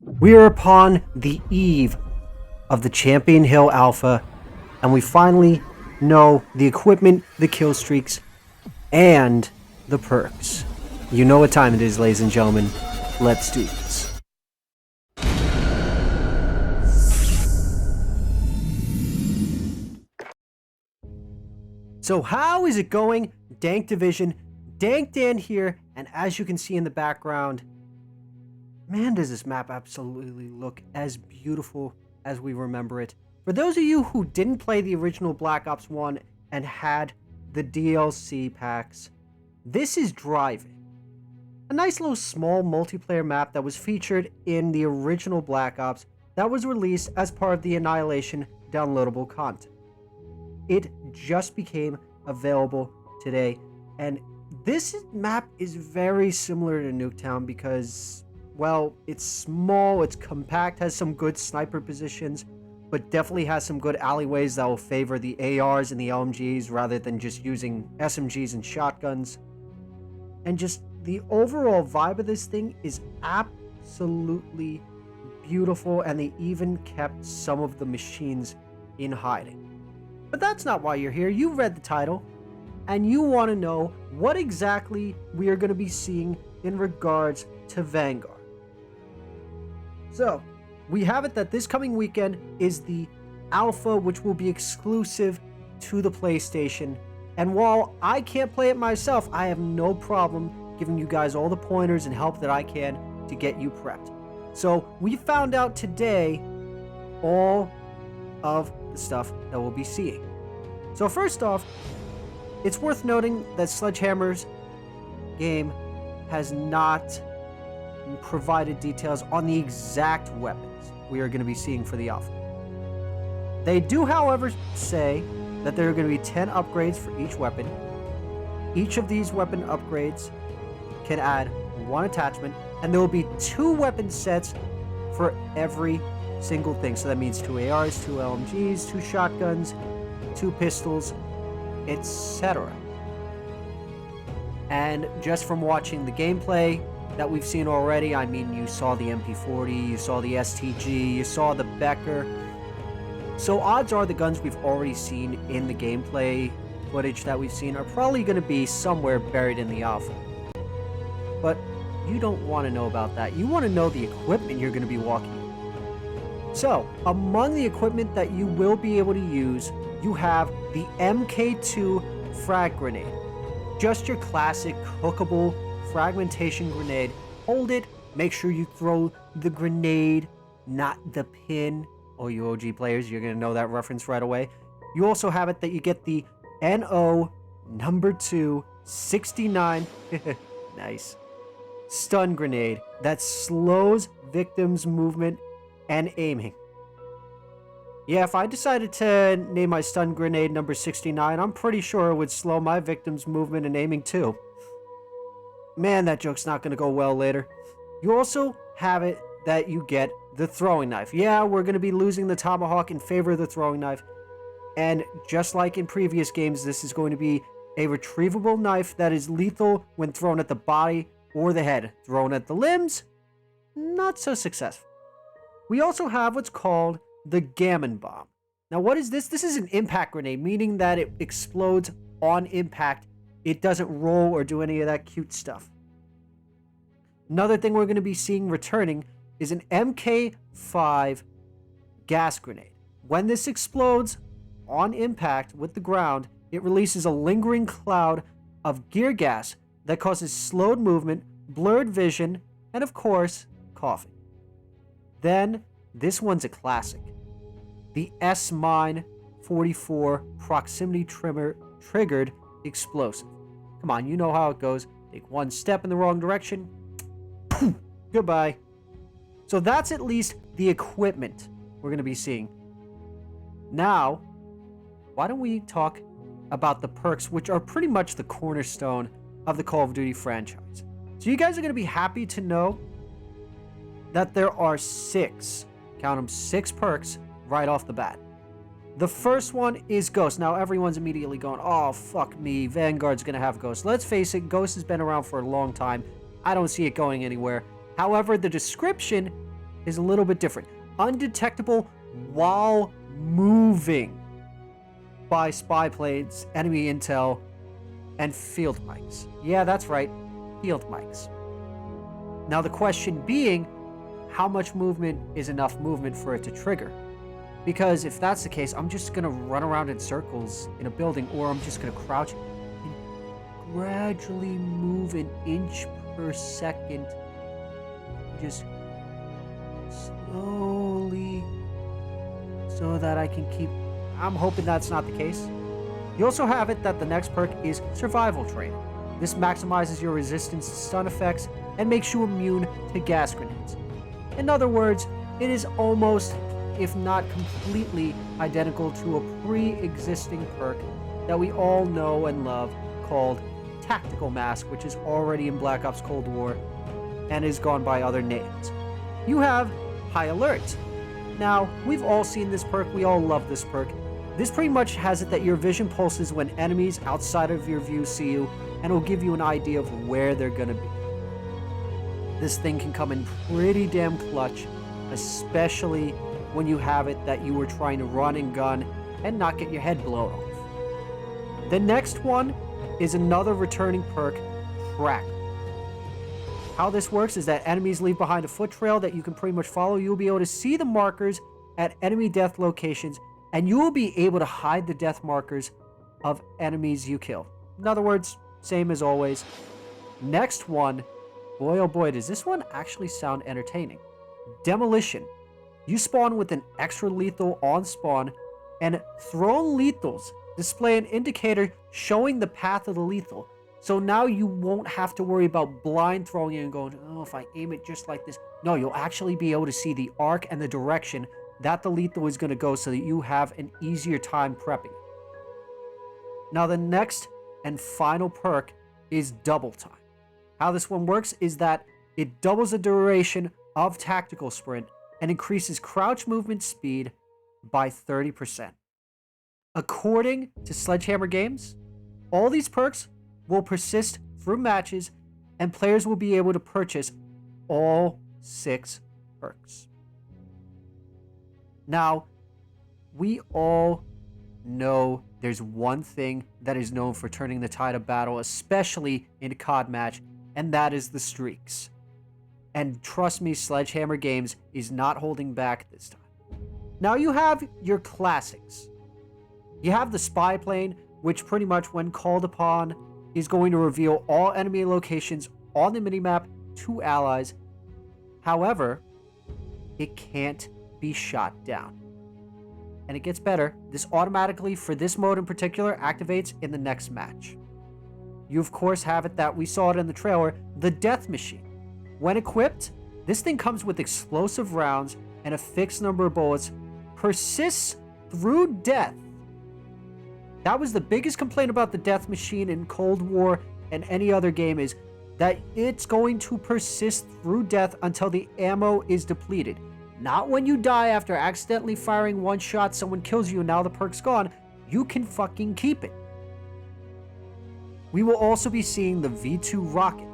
We are upon the eve of the Champion Hill Alpha, and we finally know the equipment, the kill streaks, and the perks. You know what time it is, ladies and gentlemen. Let's do this. So how is it going? Dank Division, Dank Dan here, and as you can see in the background, man, does this map absolutely look as beautiful as we remember it. For those of you who didn't play the original Black Ops 1 and had the DLC packs, this is Driving. A nice little small multiplayer map that was featured in the original Black Ops that was released as part of the Annihilation downloadable content. It just became available today, and this map is very similar to Nuketown because, well, it's small, it's compact, has some good sniper positions, but definitely has some good alleyways that will favor the ARs and the LMGs rather than just using SMGs and shotguns. And just the overall vibe of this thing is absolutely beautiful, and they even kept some of the machines in hiding. But that's not why you're here. You read the title, and you want to know what exactly we are going to be seeing in regards to Vanguard. So, we have it that this coming weekend is the Alpha, which will be exclusive to the PlayStation. And while I can't play it myself, I have no problem giving you guys all the pointers and help that I can to get you prepped. So, we found out today all of the stuff that we'll be seeing. So first off, it's worth noting that Sledgehammer's game has not provided details on the exact weapons we are going to be seeing for the Alpha. They do, however, say that there are going to be 10 upgrades for each weapon. Each of these weapon upgrades can add one attachment, and there will be 2 weapon sets for every single thing. So that means 2 ARs, 2 LMGs, 2 shotguns, 2 pistols, etc. And just from watching the gameplay that we've seen already, I mean, you saw the MP40, you saw the STG, you saw the Becker. So odds are the guns we've already seen in the gameplay footage that we've seen are probably going to be somewhere buried in the Alpha. But you don't want to know about that. You want to know the equipment you're going to be walking in. So, among the equipment that you will be able to use, you have the MK2 frag grenade. Just your classic hookable fragmentation grenade. Hold it, make sure you throw the grenade, not the pin. Oh, you OG players, you're going to know that reference right away. You also have it that you get the NO number 2 69 nice stun grenade that slows victims' movement and aiming. Yeah, if I decided to name my stun grenade number 69, I'm pretty sure it would slow my victims' movement and aiming too. Man, that joke's not going to go well later. You also have it that you get the throwing knife. Yeah, we're going to be losing the tomahawk in favor of the throwing knife. And just like in previous games, this is going to be a retrievable knife that is lethal when thrown at the body or the head. Thrown at the limbs, not so successful. We also have what's called the Gammon Bomb. Now, what is this? This is an impact grenade, meaning that it explodes on impact. It doesn't roll or do any of that cute stuff. Another thing we're going to be seeing returning is an MK5 gas grenade. When this explodes on impact with the ground, it releases a lingering cloud of gear gas that causes slowed movement, blurred vision, and of course, coughing. Then, this one's a classic. The S-Mine 44 proximity triggered explosive. Come on, you know how it goes. Take one step in the wrong direction, poof, goodbye. So that's at least the equipment we're going to be seeing. Now, why don't we talk about the perks, which are pretty much the cornerstone of the Call of Duty franchise. So you guys are going to be happy to know that there are 6, count them, 6 perks right off the bat. The first one is Ghost. Now, everyone's immediately going, oh, fuck me, Vanguard's going to have Ghost. Let's face it, Ghost has been around for a long time. I don't see it going anywhere. However, the description is a little bit different. Undetectable while moving by spy planes, enemy intel, and field mics. Yeah, that's right, field mics. Now the question being, how much movement is enough movement for it to trigger? Because if that's the case, I'm just gonna run around in circles in a building, or I'm just gonna crouch and gradually move an inch per second. Just slowly, so that I can keep... I'm hoping that's not the case. You also have it that the next perk is Survival Training. This maximizes your resistance to stun effects and makes you immune to gas grenades. In other words, it is almost, if not completely, identical to a pre-existing perk that we all know and love called Tactical Mask, which is already in Black Ops Cold War and is gone by other names. You have High Alert. Now, we've all seen this perk, we all love this perk. This pretty much has it that your vision pulses when enemies outside of your view see you, and will give you an idea of where they're gonna be. This thing can come in pretty damn clutch, especially when you have it that you were trying to run and gun and not get your head blown off. The next one is another returning perk, Track. How this works is that enemies leave behind a foot trail that you can pretty much follow. You'll be able to see the markers at enemy death locations, and you will be able to hide the death markers of enemies you kill. In other words, same as always. Next one, boy oh boy, does this one actually sound entertaining. Demolition. You spawn with an extra lethal on spawn, and thrown lethals display an indicator showing the path of the lethal. So now you won't have to worry about blind throwing it and going, oh, if I aim it just like this. No, you'll actually be able to see the arc and the direction that the lethal is going to go, so that you have an easier time prepping. Now the next and final perk is Double Time. How this one works is that it doubles the duration of Tactical Sprint and increases crouch movement speed by 30%. According to Sledgehammer Games, all these perks will persist through matches, and players will be able to purchase all 6 perks. Now, we all know there's one thing that is known for turning the tide of battle, especially in a COD match, and that is the streaks. And trust me, Sledgehammer Games is not holding back this time. Now you have your classics. You have the spy plane, which pretty much when called upon is going to reveal all enemy locations on the minimap to allies. However, it can't be shot down. And it gets better. This automatically, for this mode in particular, activates in the next match. You of course have it that we saw it in the trailer, the Death Machine. When equipped, this thing comes with explosive rounds and a fixed number of bullets, persists through death. That was the biggest complaint about the Death Machine in Cold War and any other game, is that it's going to persist through death until the ammo is depleted. Not when you die after accidentally firing one shot, someone kills you and now the perk's gone. You can fucking keep it. We will also be seeing the V2 rocket,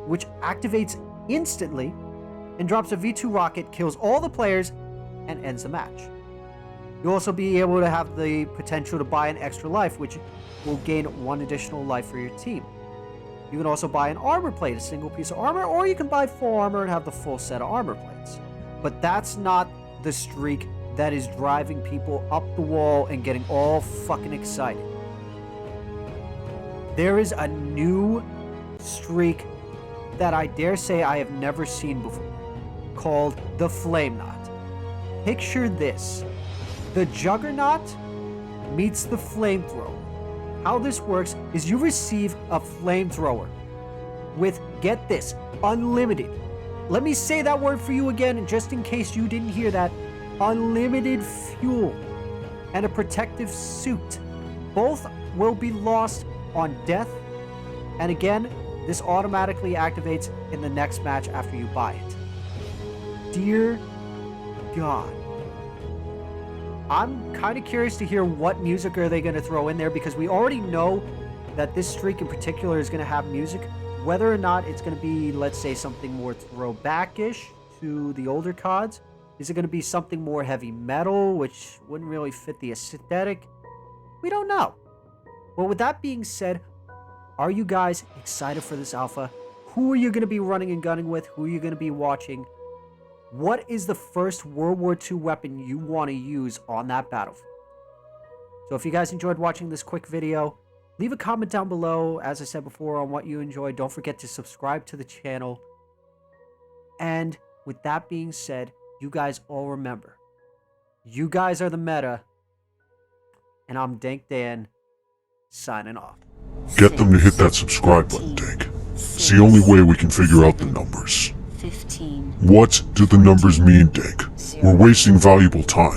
which activates instantly and drops a V2 rocket, kills all the players, and ends the match. You'll also be able to have the potential to buy an extra life, which will gain 1 additional life for your team. You can also buy an armor plate, a single piece of armor, or you can buy full armor and have the full set of armor plates. But that's not the streak that is driving people up the wall and getting all fucking excited. There is a new streak that I dare say I have never seen before, called the Flame Knot. Picture this. The Juggernaut meets the Flamethrower. How this works is you receive a Flamethrower with, get this, unlimited. Let me say that word for you again, just in case you didn't hear that. Unlimited fuel and a protective suit. Both will be lost on death. And again, this automatically activates in the next match after you buy it. Dear God. I'm kind of curious to hear what music are they going to throw in there, because we already know that this streak in particular is going to have music. Whether or not it's going to be, let's say, something more throwback-ish to the older CODs, Is it going to be something more heavy metal, which wouldn't really fit the aesthetic? We don't know. Well, with that being said, are you guys excited for this alpha? Who are you going to be running and gunning with? Who are you going to be watching? What is the first World War II weapon you want to use on that battlefield? So if you guys enjoyed watching this quick video, leave a comment down below, as I said before, on what you enjoyed. Don't forget to subscribe to the channel. And with that being said, you guys all remember, you guys are the meta, and I'm Dank Dan, signing off. Get them to hit that subscribe button, Dank. It's the only way we can figure out the numbers. 15. What do the numbers mean, Dank? We're wasting valuable time.